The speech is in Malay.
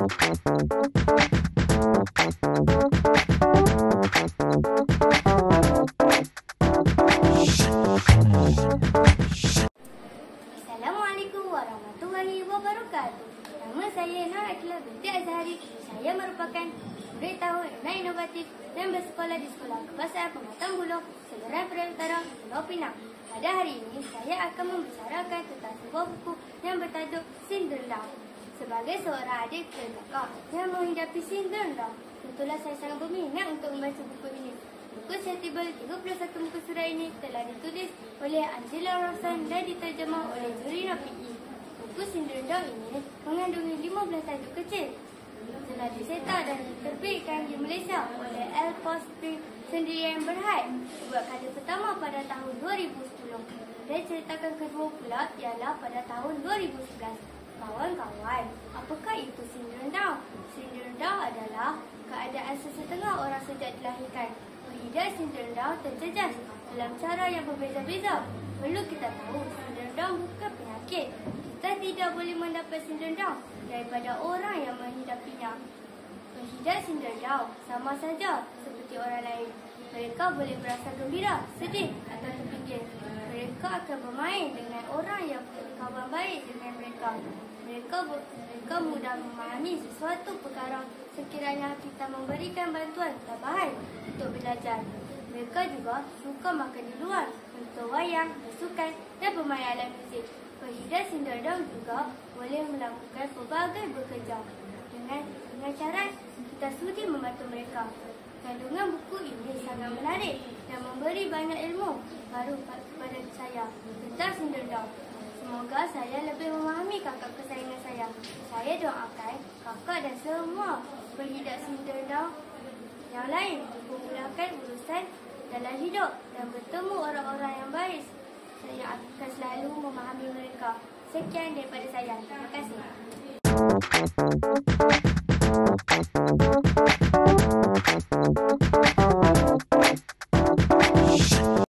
Assalamualaikum warahmatullahi wabarakatuh. Nama saya Nur Akila binti Azhari. Saya merupakan murid tahun 6 inovatif dan bersekolah di Sekolah Kebahasaan Pematang Buluh, Segaran Perak Utara, Pulau Pinang. Pada hari ini, saya akan membicarakan tentang sebuah buku yang bertajuk Sindrom Down. Sebagai seorang adik pertama yang menghidapi sindrom Down, tentulah saya sangat berminat untuk membaca buku ini. Buku setibel 31 muka surat ini telah ditulis oleh Angela Rawson dan diterjemah oleh Zurina P.E. Buku Sindrom Down ini mengandungi 15 tajuk kecil. Telah disetar dan diterbitkan di Malaysia oleh El Post Sendirian Berhad buat kali pertama pada tahun 2010. Dan ceritakan kedua pula ialah pada tahun 2011. Kawan-kawan, apakah itu Sindrom Down? Sindrom Down adalah keadaan sesetengah orang sejak dilahirkan. Pengidap Sindrom Down terjejas dalam cara yang berbeza-beza. Perlu kita tahu, Sindrom Down bukan penyakit. Kita tidak boleh mendapat Sindrom Down daripada orang yang menghidapinya. Pengidap Sindrom Down sama saja seperti orang lain. Mereka boleh berasa gembira, sedih atau terpinggir. Mereka akan bermain dengan orang yang berkawan baik dengan mereka. Mereka mudah memahami sesuatu perkara sekiranya kita memberikan bantuan tambahan untuk belajar. Mereka juga suka makan di luar, menonton wayang, bersukan dan bermain alat muzik. Pengidap Sindrom Down juga boleh melakukan pelbagai bekerja. Dengan syarat kita sudi membantu mereka. Kandungan buku ini sangat menarik dan memberi banyak ilmu baru kepada saya tentang Sindrom Down. Semoga saya lebih memahami kakak kesayangan saya. Saya doakan kakak dan semua pengidap Sindrom Down yang lain memudahkan urusan dalam hidup dan bertemu orang-orang yang baik. Saya akan selalu memahami mereka. Sekian daripada saya. Terima kasih.